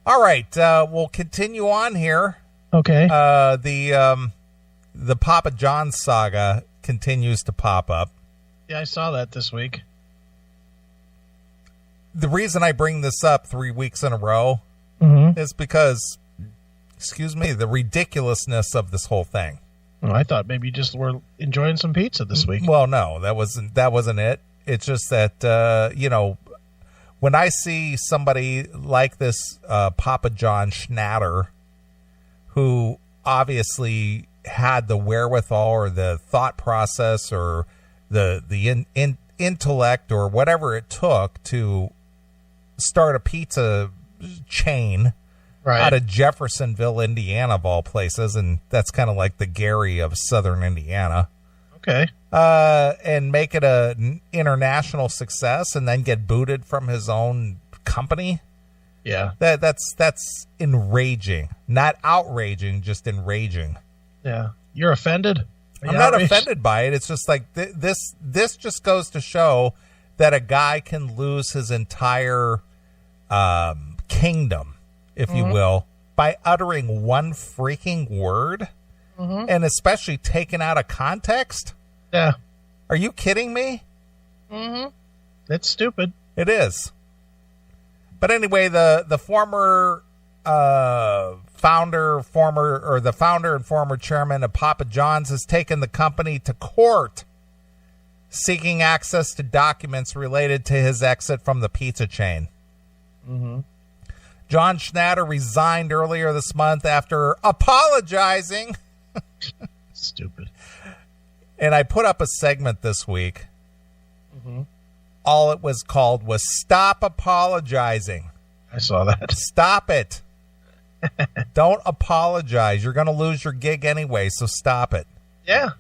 All right, we'll continue on here. Okay. The Papa John saga continues to pop up. Yeah, I saw that this week. The reason I bring this up 3 weeks in a row is because, the ridiculousness of this whole thing. Well, I thought maybe you just were enjoying some pizza this week. Well, no, that wasn't it. It's just that, when I see somebody like this Papa John Schnatter, who obviously had the wherewithal or the thought process or the intellect or whatever it took to start a pizza chain out of Jeffersonville, Indiana, of all places, and that's kind of like the Gary of southern Indiana. Okay. And make it an international success and then get booted from his own company. Yeah. That's enraging. Not outraging, just enraging. Yeah. You're offended? I'm not offended by it. It's just like this just goes to show that a guy can lose his entire kingdom, if you will, by uttering one freaking word, and especially taken out of context. Yeah. Are you kidding me? That's stupid. It is. But anyway, the former founder and former chairman of Papa John's has taken the company to court, seeking access to documents related to his exit from the pizza chain. John Schnatter resigned earlier this month after apologizing. Stupid. And I put up a segment this week. All it was called was Stop Apologizing. I saw that. Stop it. Don't apologize. You're going to lose your gig anyway, so stop it. Yeah.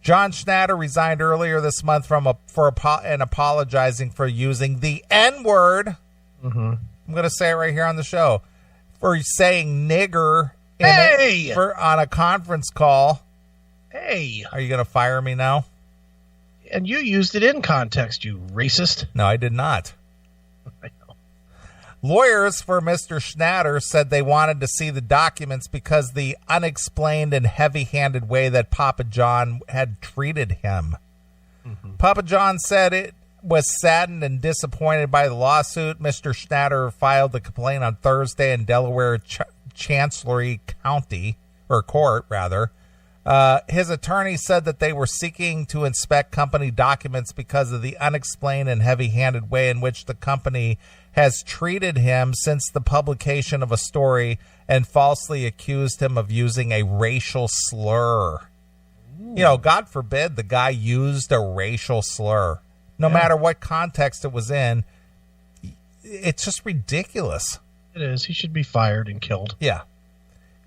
John Schnatter resigned earlier this month for apologizing for using the N-word. I'm going to say it right here on the show. For saying nigger on a conference call. Hey. Are you going to fire me now? And you used it in context, you racist. No, I did not. I know. Lawyers for Mr. Schnatter said they wanted to see the documents because the unexplained and heavy-handed way that Papa John had treated him. Papa John said it was saddened and disappointed by the lawsuit. Mr. Schnatter filed the complaint on Thursday in Delaware Chancery Court. His attorney said that they were seeking to inspect company documents because of the unexplained and heavy-handed way in which the company has treated him since the publication of a story and falsely accused him of using a racial slur. You know, God forbid the guy used a racial slur. No matter what context it was in, it's just ridiculous. It is. He should be fired and killed. Yeah.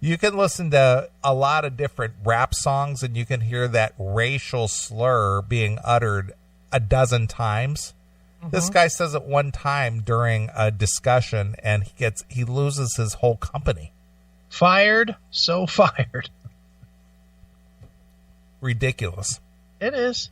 You can listen to a lot of different rap songs and you can hear that racial slur being uttered a dozen times. This guy says it one time during a discussion and he loses his whole company. Fired, so fired. Ridiculous. It is.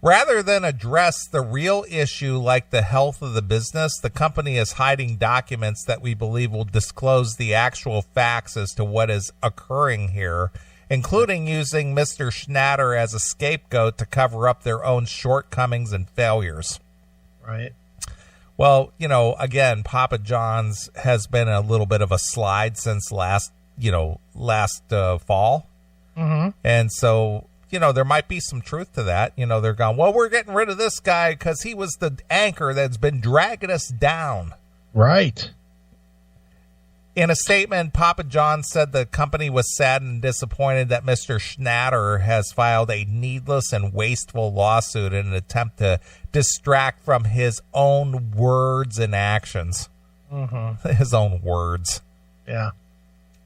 Rather than address the real issue like the health of the business, the company is hiding documents that we believe will disclose the actual facts as to what is occurring here, including using Mr. Schnatter as a scapegoat to cover up their own shortcomings and failures. Right. Well, you know, again, Papa John's has been a little bit of a slide since last fall. And so, you know, there might be some truth to that. You know, they're going, well, we're getting rid of this guy because he was the anchor that's been dragging us down. Right. In a statement, Papa John said the company was saddened and disappointed that Mr. Schnatter has filed a needless and wasteful lawsuit in an attempt to distract from his own words and actions. His own words. Yeah.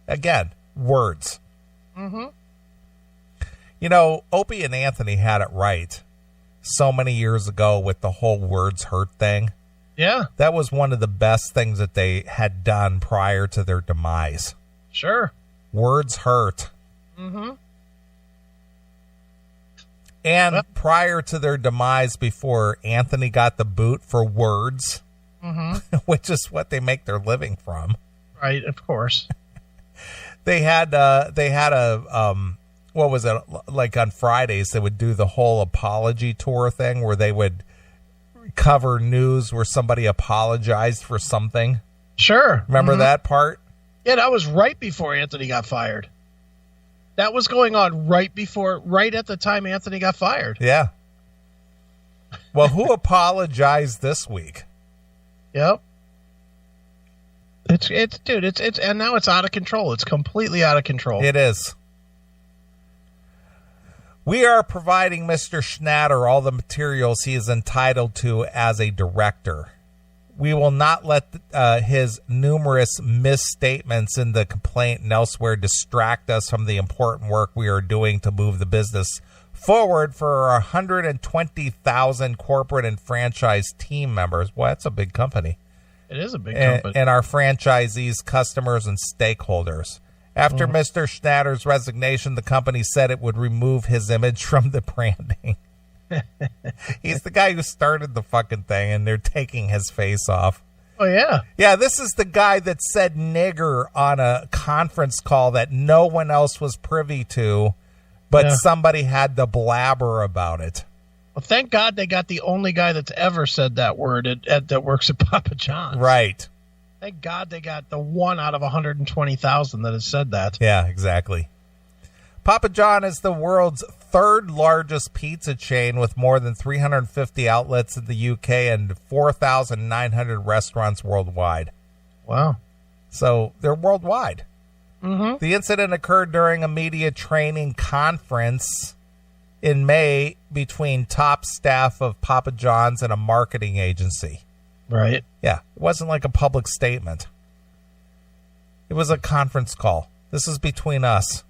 Again, words. You know, Opie and Anthony had it right so many years ago with the whole words hurt thing. Yeah. That was one of the best things that they had done prior to their demise. Sure. Words hurt. And prior to their demise, before Anthony got the boot for words, which is what they make their living from. Right, of course. They had what was it, like on Fridays they would do the whole apology tour thing where they would cover news where somebody apologized for something. Sure. Remember that part? Yeah, that was right before Anthony got fired. That was going on right at the time Anthony got fired. Yeah. Well, who apologized this week? Yep. It's and now it's out of control. It's completely out of control. It is. We are providing Mr. Schnatter all the materials he is entitled to as a director. We will not let his numerous misstatements in the complaint and elsewhere distract us from the important work we are doing to move the business forward for our 120,000 corporate and franchise team members. Well, that's a big company. It is a big company. And our franchisees, customers, and stakeholders. After Mr. Schnatter's resignation, the company said it would remove his image from the branding. He's the guy who started the fucking thing, and they're taking his face off. Oh, yeah. Yeah, this is the guy that said nigger on a conference call that no one else was privy to, but somebody had to blabber about it. Well, thank God they got the only guy that's ever said that word that works at Papa John's. Right. Thank God they got the one out of 120,000 that has said that. Yeah, exactly. Papa John is the world's third largest pizza chain with more than 350 outlets in the UK and 4,900 restaurants worldwide. Wow. So they're worldwide. Mm-hmm. The incident occurred during a media training conference in May between top staff of Papa John's and a marketing agency. Right. Yeah, it wasn't like a public statement. It was a conference call. This is between us.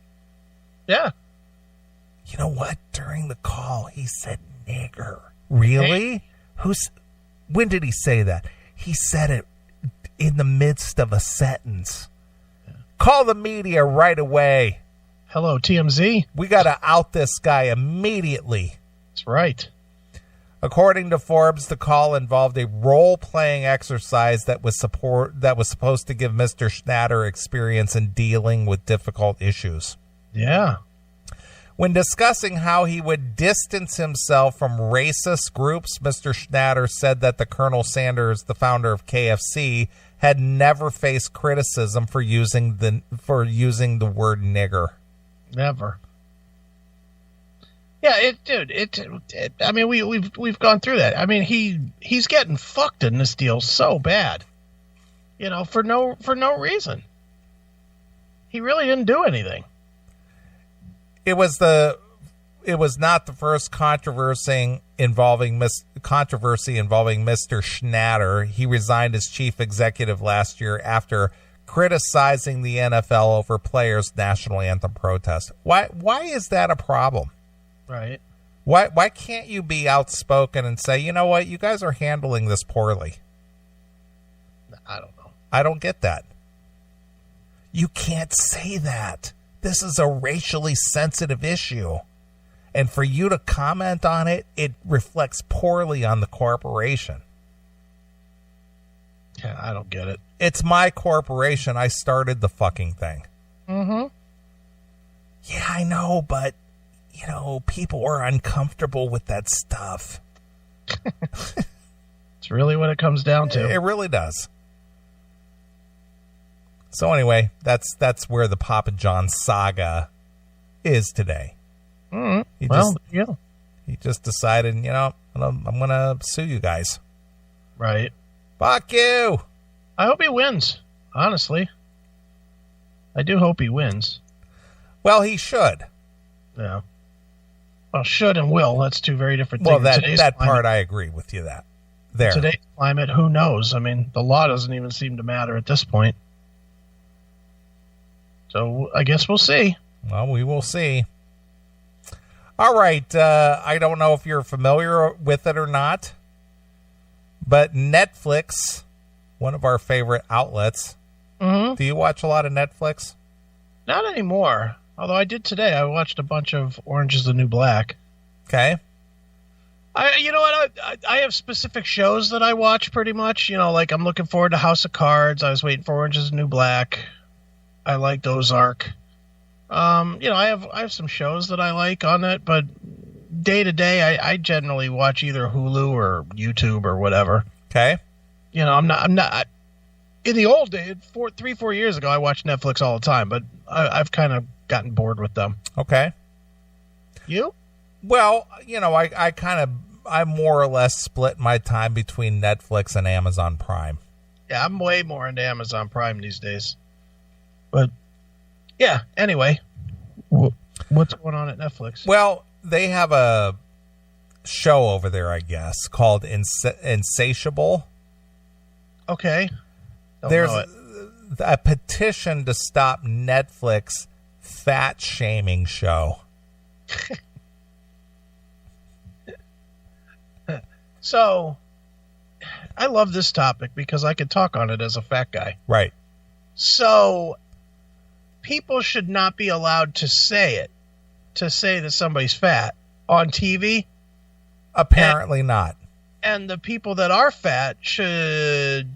Yeah. You know what? During the call, he said nigger. Really? Hey. When did he say that? He said it in the midst of a sentence. Yeah. Call the media right away. Hello, TMZ. We got to out this guy immediately. That's right. According to Forbes, the call involved a role-playing exercise that was supposed to give Mr. Schnatter experience in dealing with difficult issues. Yeah. When discussing how he would distance himself from racist groups, Mr. Schnatter said that the Colonel Sanders, the founder of KFC, had never faced criticism for using the word nigger. Never. Yeah, I mean, we've gone through that. I mean, he's getting fucked in this deal so bad, for no reason. He really didn't do anything. It was not the first controversy involving Mr. Schnatter. He resigned as chief executive last year after criticizing the NFL over players' national anthem protest. Why is that a problem? Right. Why can't you be outspoken and say, you know what, you guys are handling this poorly? I don't know. I don't get that. You can't say that. This is a racially sensitive issue. And for you to comment on it, it reflects poorly on the corporation. Yeah, I don't get it. It's my corporation. I started the fucking thing. Mm-hmm. Yeah, I know, but people are uncomfortable with that stuff. It's really what it comes down to. It really does. So anyway, that's where the Papa John saga is today. Mm-hmm. He just decided, I'm going to sue you guys. Right. Fuck you. I hope he wins, honestly. I do hope he wins. Well, he should. Yeah. Well, should and will, that's two very different things. Well, that part, I agree with you that. There. Today's climate, who knows? I mean, the law doesn't even seem to matter at this point. So I guess we'll see. Well, we will see. All right. I don't know if you're familiar with it or not, but Netflix, one of our favorite outlets. Mm-hmm. Do you watch a lot of Netflix? Not anymore. Although I did today. I watched a bunch of Orange is the New Black. Okay. You know what? I have specific shows that I watch pretty much. You know, like I'm looking forward to House of Cards. I was waiting for Orange is the New Black. I liked Ozark. You know, I have some shows that I like on it, but day to day, I generally watch either Hulu or YouTube or whatever. Okay. You know, I'm not. In the old days, 3-4 years ago, I watched Netflix all the time, but I've kind of gotten bored with them. Okay. You? Well, you know, I more or less split my time between Netflix and Amazon Prime. Yeah, I'm way more into Amazon Prime these days. But, yeah, anyway, what's going on at Netflix? Well, they have a show over there, I guess, called Insatiable. Okay. There's a petition to stop Netflix fat shaming show. So, I love this topic because I could talk on it as a fat guy. Right. So, people should not be allowed to say that somebody's fat on TV. Apparently not. And the people that are fat should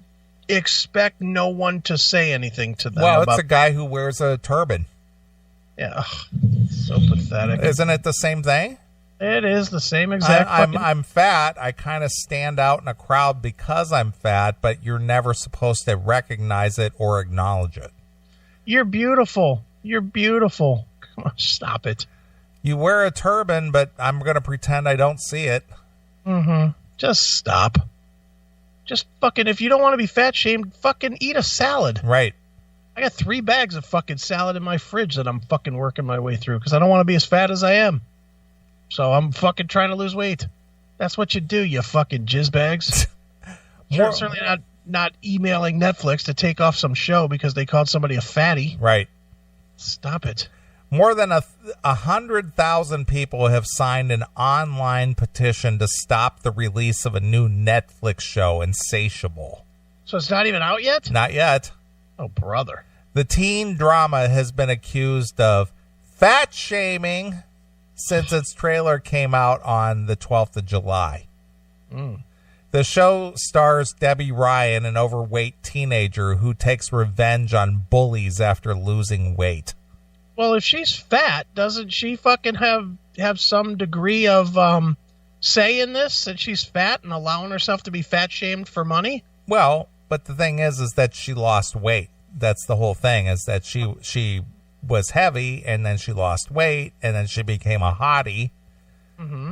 expect no one to say anything to them. Well, it's a guy who wears a turban. Yeah, so pathetic. Isn't it the same thing? It is the same exact. I'm fat. I kind of stand out in a crowd because I'm fat, but you're never supposed to recognize it or acknowledge it. You're beautiful. You're beautiful. Come on, stop it. You wear a turban, but I'm going to pretend I don't see it. Mm-hmm. Just stop. Just fucking, if you don't want to be fat shamed, fucking eat a salad. Right. I got 3 bags of fucking salad in my fridge that I'm fucking working my way through because I don't want to be as fat as I am. So I'm fucking trying to lose weight. That's what you do, you fucking jizz bags. Certainly not emailing Netflix to take off some show because they called somebody a fatty. Right. Stop it. More than 100,000 people have signed an online petition to stop the release of a new Netflix show, Insatiable. So it's not even out yet? Not yet. Oh, brother. The teen drama has been accused of fat shaming since its trailer came out on the 12th of July. The show stars Debbie Ryan, an overweight teenager who takes revenge on bullies after losing weight. Well, if she's fat, doesn't she fucking have some degree of say in this, that she's fat and allowing herself to be fat shamed for money? Well, but the thing is that she lost weight. That's the whole thing, is that she was heavy, and then she lost weight, and then she became a hottie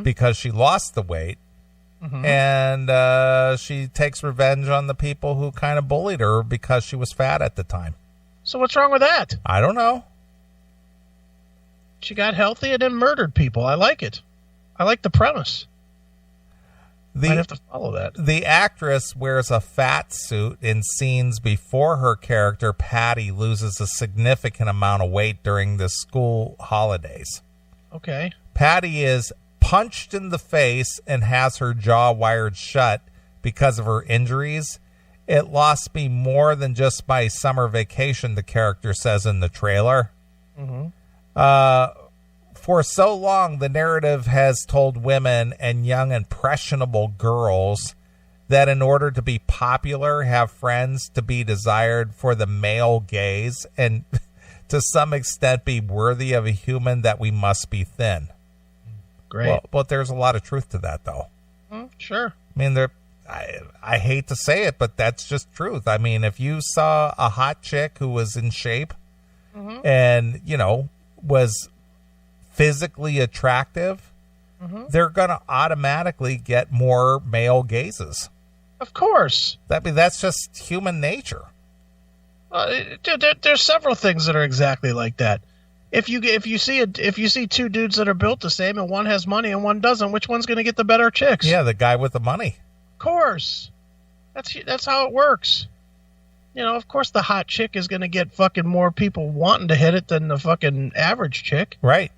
because she lost the weight. And she takes revenge on the people who kind of bullied her because she was fat at the time. So what's wrong with that? I don't know. She got healthy and then murdered people. I like it. I like the premise. Might have to follow that. The actress wears a fat suit in scenes before her character, Patty, loses a significant amount of weight during the school holidays. Okay. Patty is punched in the face and has her jaw wired shut because of her injuries. It lost me more than just my summer vacation, the character says in the trailer. For so long, the narrative has told women and young impressionable girls that in order to be popular, have friends, to be desired for the male gaze, and to some extent be worthy of a human, that we must be thin. Great. Well, but there's a lot of truth to that, though. Sure. I mean, I hate to say it, but that's just truth. I mean, if you saw a hot chick who was in shape and, you know, was physically attractive, they're going to automatically get more male gazes. Of course. That's just human nature. There's several things that are exactly like that. If you see 2 dudes that are built the same and one has money and one doesn't, which one's going to get the better chicks? Yeah, the guy with the money. Of course. That's how it works. You know, of course the hot chick is going to get fucking more people wanting to hit it than the fucking average chick. Right.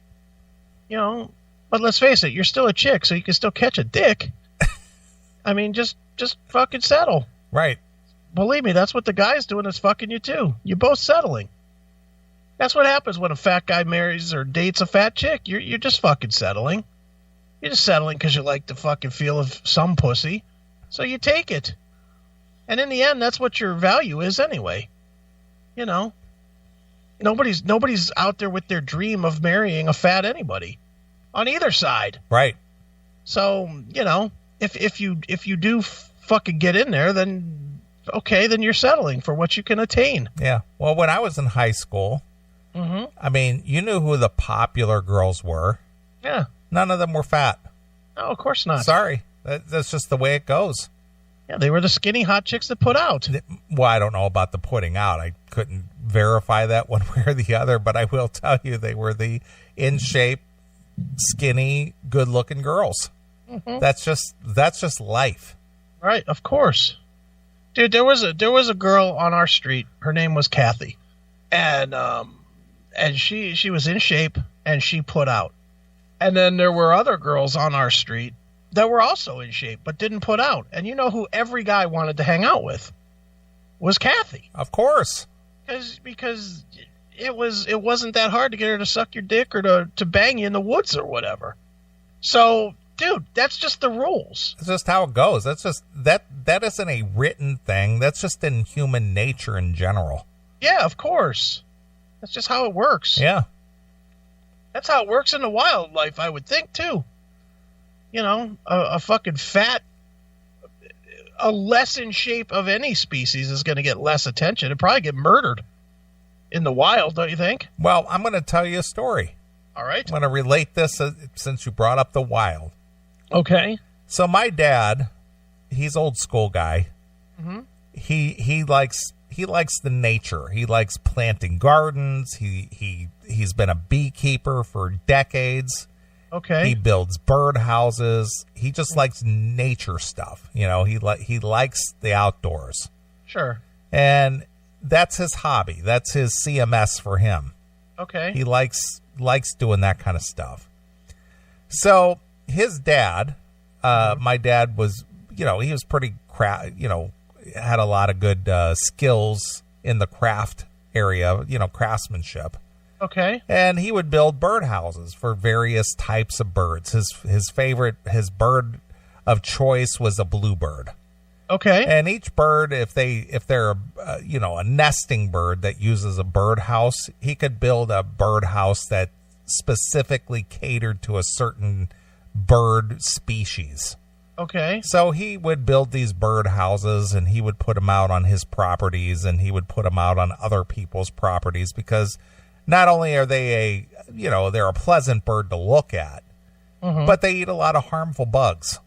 You know, but let's face it, you're still a chick, so you can still catch a dick. I mean, just fucking settle. Right. Believe me, that's what the guy's doing, is fucking you too. You're both settling. That's what happens when a fat guy marries or dates a fat chick. You're just fucking settling. You're just settling because you like the fucking feel of some pussy. So you take it. And in the end, that's what your value is anyway. You know, nobody's out there with their dream of marrying a fat anybody on either side. Right. So, you know, if you do fucking get in there, then okay, then you're settling for what you can attain. Yeah. Well, when I was in high school, I mean, you knew who the popular girls were. Yeah. None of them were fat. No, of course not. Sorry. That's just the way it goes. Yeah, they were the skinny hot chicks that put out. Well, I don't know about the putting out. I couldn't verify that one way or the other, but I will tell you they were the in shape, skinny, good looking girls. That's just life. Right, of course. Dude, there was a girl on our street. Her name was Kathy. And she was in shape and she put out. And then there were other girls on our street that were also in shape but didn't put out. And you know who every guy wanted to hang out with? Was Kathy. Of course. Because it wasn't that hard to get her to suck your dick or to bang you in the woods or whatever. So, dude, that's just the rules. It's just how it goes. That's just that isn't a written thing. That's just in human nature in general. Yeah, of course. That's just how it works. Yeah. That's how it works in the wildlife, I would think, too. You know, a fucking fat, a less in shape of any species is going to get less attention. It'd probably get murdered in the wild, don't you think? Well, I'm going to tell you a story. All right. I'm going to relate this since you brought up the wild. Okay. So my dad, he's old school guy. He likes the nature. He likes planting gardens. He's been a beekeeper for decades. Okay. He builds bird houses. He just likes nature stuff. You know, he likes the outdoors. Sure. And that's his hobby. That's his CMS for him. Okay. He likes doing that kind of stuff. So his dad, my dad was, you know, he was pretty had a lot of good skills in the craft area, you know, craftsmanship. Okay. And he would build birdhouses for various types of birds. His bird of choice was a bluebird. Okay. And each bird, if they're a nesting bird that uses a birdhouse, he could build a birdhouse that specifically catered to a certain bird species. Okay. So he would build these bird houses and he would put them out on his properties and he would put them out on other people's properties because not only are they they're a pleasant bird to look at, but they eat a lot of harmful bugs.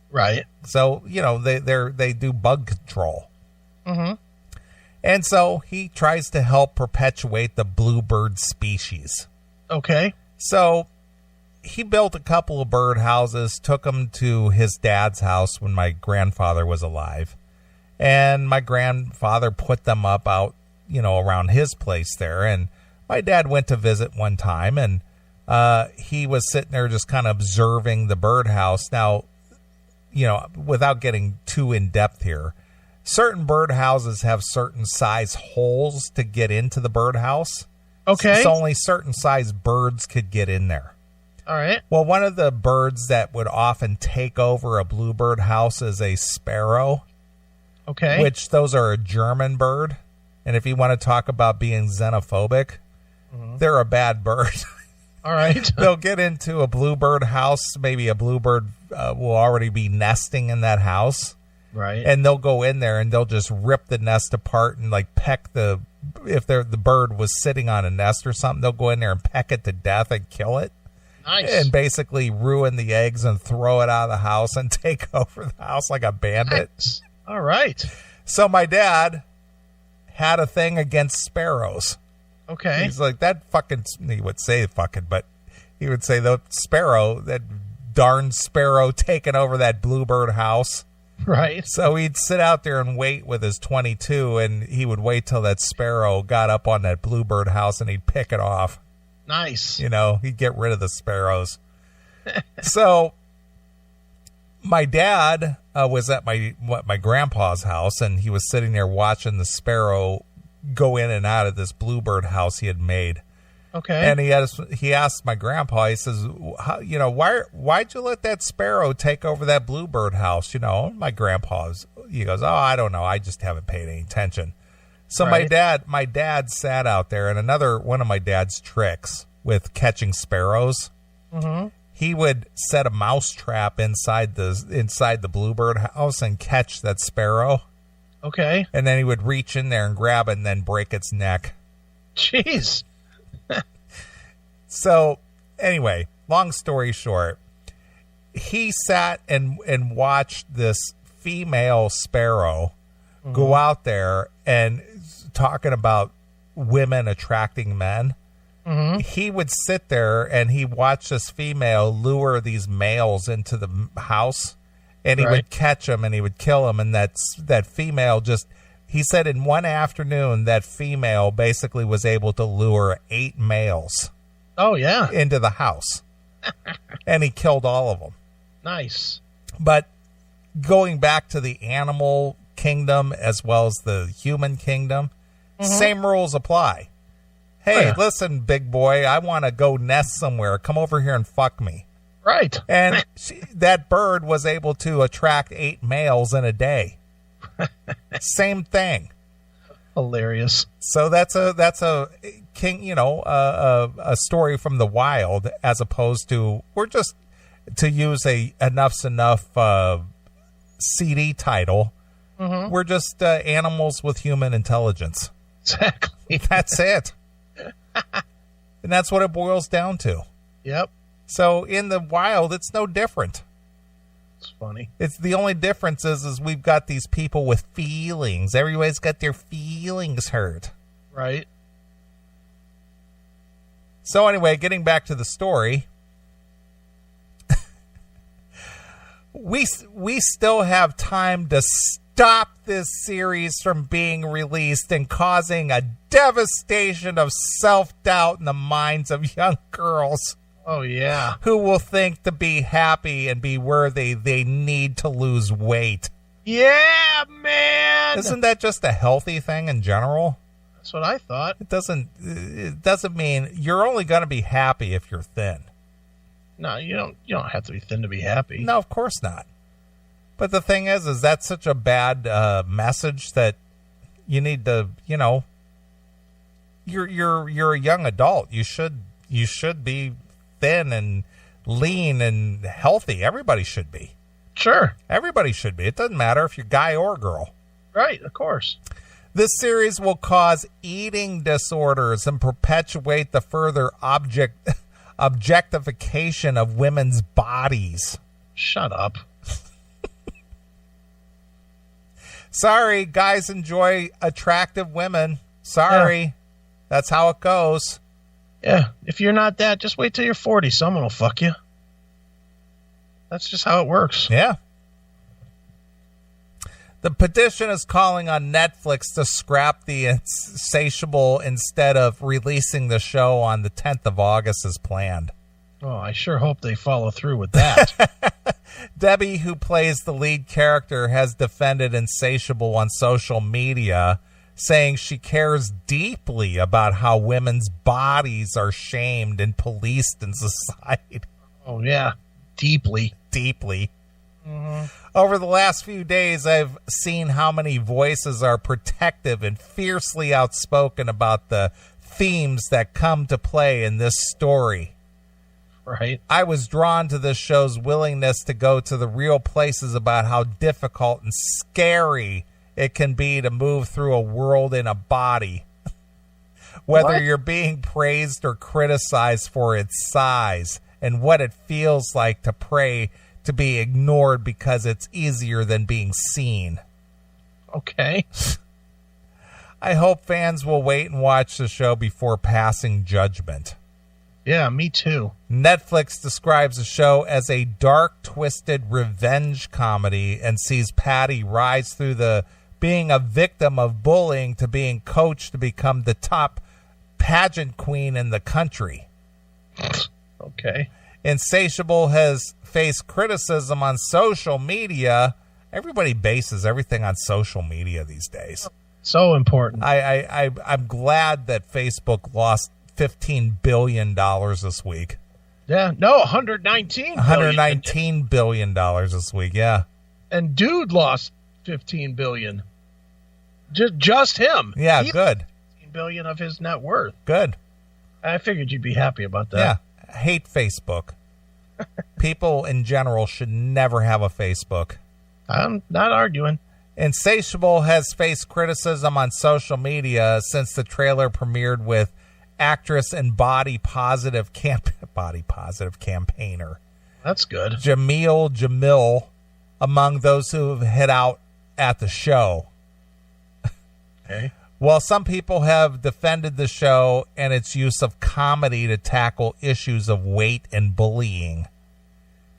Right. So, you know, they do bug control. And so he tries to help perpetuate the bluebird species. Okay. So he built a couple of bird houses, took them to his dad's house when my grandfather was alive. And my grandfather put them up out, you know, around his place there. And my dad went to visit one time and he was sitting there just kind of observing the birdhouse. Now, you know, without getting too in depth here, certain birdhouses have certain size holes to get into the birdhouse. Okay. So only certain size birds could get in there. All right. Well, one of the birds that would often take over a bluebird house is a sparrow. Okay. Which those are a German bird. And if you want to talk about being xenophobic, they're a bad bird. All right. They'll get into a bluebird house. Maybe a bluebird will already be nesting in that house. Right. And they'll go in there and they'll just rip the nest apart and like peck if the bird was sitting on a nest or something, they'll go in there and peck it to death and kill it. Nice. And basically ruin the eggs and throw it out of the house and take over the house like a bandit. Nice. All right. So my dad had a thing against sparrows. Okay. He's like, he would say fucking, but he would say that darn sparrow taking over that bluebird house. Right. So he'd sit out there and wait with his .22 and he would wait till that sparrow got up on that bluebird house and he'd pick it off. Nice. You know, he'd get rid of the sparrows. So my dad was at my grandpa's house and he was sitting there watching the sparrow go in and out of this bluebird house he had made. Okay. And he asked my grandpa, he says, why'd you let that sparrow take over that bluebird house? My he goes, oh, I don't know. I just haven't paid any attention. So right. my dad sat out there, and another one of my dad's tricks with catching sparrows, he would set a mouse trap inside the bluebird house and catch that sparrow. Okay. And then he would reach in there and grab it and then break its neck. Jeez. So, anyway, long story short, he sat and watched this female sparrow go out there and talking about women attracting men. He would sit there and he watched this female lure these males into the house, and he would catch them and he would kill them. And that female he said in one afternoon, that female basically was able to lure 8 males. Oh, yeah. Into the house. And he killed all of them. Nice. But going back to the animal kingdom as well as the human kingdom, same rules apply. Hey, listen, big boy, I want to go nest somewhere. Come over here and fuck me. Right. And that bird was able to attract 8 males in a day. Same thing. Hilarious. So that's a king, a story from the wild, as opposed to, we're just, to use Enough's Enough CD title, we're just animals with human intelligence. Exactly. That's it. And that's what it boils down to. Yep. So in the wild, it's no different. It's funny. It's the only difference is we've got these people with feelings. Everybody's got their feelings hurt. Right. So anyway, getting back to the story, we still have time to stop this series from being released and causing a devastation of self-doubt in the minds of young girls. Oh, yeah. Who will think to be happy and be worthy, they need to lose weight. Yeah, man. Isn't that just a healthy thing in general? That's what I thought. It doesn't mean you're only going to be happy if you're thin. No, you don't have to be thin to be happy. No, of course not. But the thing is that's such a bad message that you need to, you're a young adult. You should be thin and lean and healthy. Everybody should be. Sure. Everybody should be. It doesn't matter if you're guy or girl. Right, of course. This series will cause eating disorders and perpetuate the further objectification of women's bodies. Shut up. Sorry, guys enjoy attractive women. Sorry. Yeah. That's how it goes. Yeah, if you're not that, just wait till you're 40. Someone will fuck you. That's just how it works. Yeah. The petition is calling on Netflix to scrap the Insatiable instead of releasing the show on the 10th of August as planned. Oh, I sure hope they follow through with that. Debbie, who plays the lead character, has defended Insatiable on social media, saying she cares deeply about how women's bodies are shamed and policed in society. Oh, yeah. Deeply. Deeply. Over the last few days, I've seen how many voices are protective and fiercely outspoken about the themes that come to play in this story. Right. I was drawn to this show's willingness to go to the real places about how difficult and scary it can be to move through a world in a body. Whether you're being praised or criticized for its size and what it feels like to pray to be ignored because it's easier than being seen. Okay. I hope fans will wait and watch the show before passing judgment. Yeah, me too. Netflix describes the show as a dark, twisted revenge comedy and sees Patty rise through being a victim of bullying to being coached to become the top pageant queen in the country. Okay. Insatiable has faced criticism on social media. Everybody bases everything on social media these days. So important. I'm glad that Facebook lost $15 billion this week. Yeah, no, $119 $119 billion this week, yeah. And dude lost $15 billion. Just him. Yeah, good. $15 billion of his net worth. Good. I figured you'd be happy about that. Yeah, I hate Facebook. People in general should never have a Facebook. I'm not arguing. Insatiable has faced criticism on social media since the trailer premiered with actress and body positive campaigner. That's good. Jamil among those who have hit out at the show. Okay. While some people have defended the show and its use of comedy to tackle issues of weight and bullying.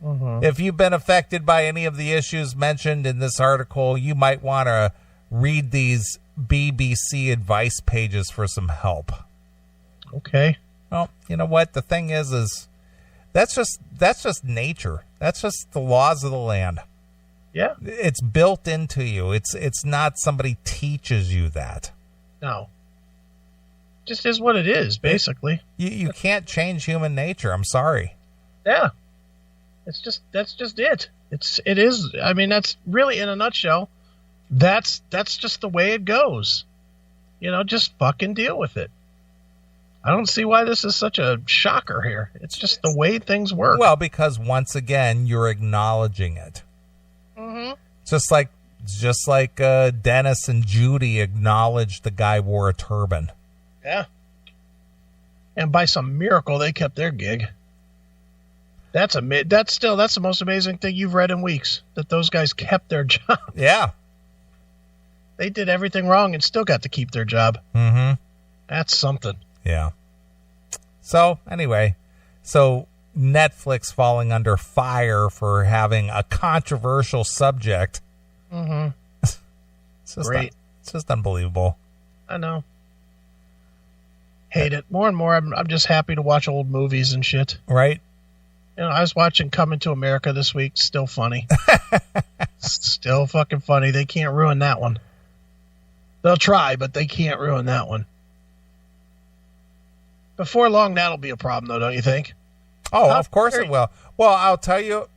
Mm-hmm. If you've been affected by any of the issues mentioned in this article, you might want to read these BBC advice pages for some help. Okay. Well, you know what? The thing is that's just nature. That's just the laws of the land. Yeah. It's built into you. It's not somebody teaches you that. No. Just is what it is, basically. You can't change human nature. I'm sorry. Yeah. That's just it. It is. I mean, that's really, in a nutshell, that's just the way it goes. Just fucking deal with it. I don't see why this is such a shocker here. It's just the way things work. Well, because once again, you're acknowledging it. Mm-hmm. Just like Dennis and Judy acknowledged the guy wore a turban. Yeah. And by some miracle, they kept their gig. That's the most amazing thing you've read in weeks, that those guys kept their job. Yeah. They did everything wrong and still got to keep their job. Mm-hmm. That's something. Yeah. So, anyway, Netflix falling under fire for having a controversial subject. Mm-hmm. Great. It's just unbelievable. I know. Hate it. More and more, I'm just happy to watch old movies and shit. Right? I was watching Coming to America this week. Still funny. Still fucking funny. They can't ruin that one. They'll try, but they can't ruin that one. Before long, that'll be a problem, though, don't you think? Oh, of course it will. Well, I'll tell you,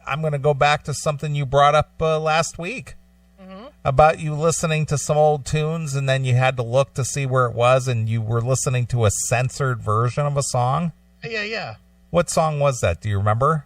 I'm going to go back to something you brought up last week. Mm-hmm. About you listening to some old tunes, and then you had to look to see where it was, and you were listening to a censored version of a song? Yeah. What song was that? Do you remember?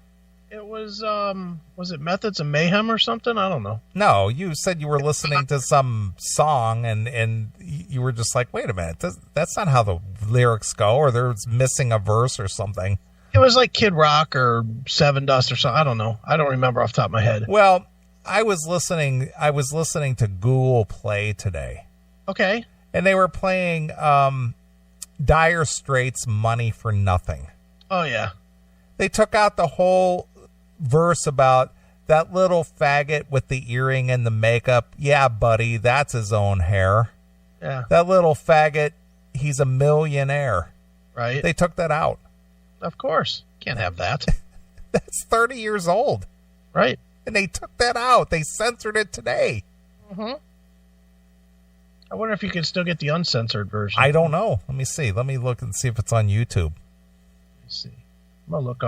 It was it Methods of Mayhem or something? I don't know. No, you said you were listening to some song, and you were just like, wait a minute, that's not how the lyrics go, or there's missing a verse or something. It was like Kid Rock or Seven Dust or something. I don't know. I don't remember off the top of my head. Well, I was listening to Google Play today. Okay. And they were playing Dire Straits' Money for Nothing. Oh, yeah. They took out the whole verse about that little faggot with the earring and the makeup. Yeah, buddy, that's his own hair. Yeah. That little faggot, he's a millionaire. Right. They took that out. Of course. Can't have that. That's 30 years old. Right. And they took that out. They censored it today. Mm-hmm. I wonder if you can still get the uncensored version. I don't know. Let me see. Let me look and see if it's on YouTube. Let's see. I'm going to look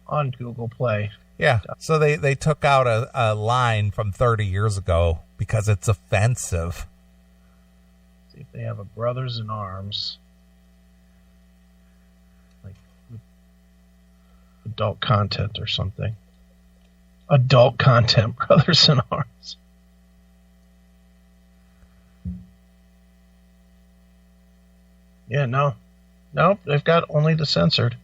on Google Play. Yeah. So they took out a line from 30 years ago because it's offensive. See if they have a Brothers in Arms. Like adult content or something. Adult content, Brothers in Arms. Yeah, no. Nope, they've got only the censored.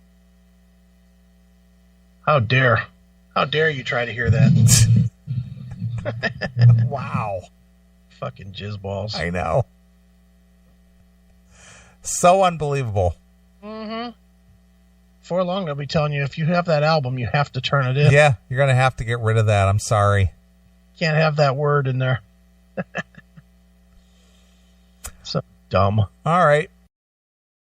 How dare you try to hear that? Wow. Fucking jizzballs. I know. So unbelievable. Mm-hmm. Before long, they'll be telling you, if you have that album, you have to turn it in. Yeah, you're going to have to get rid of that. I'm sorry. Can't have that word in there. So dumb. All right.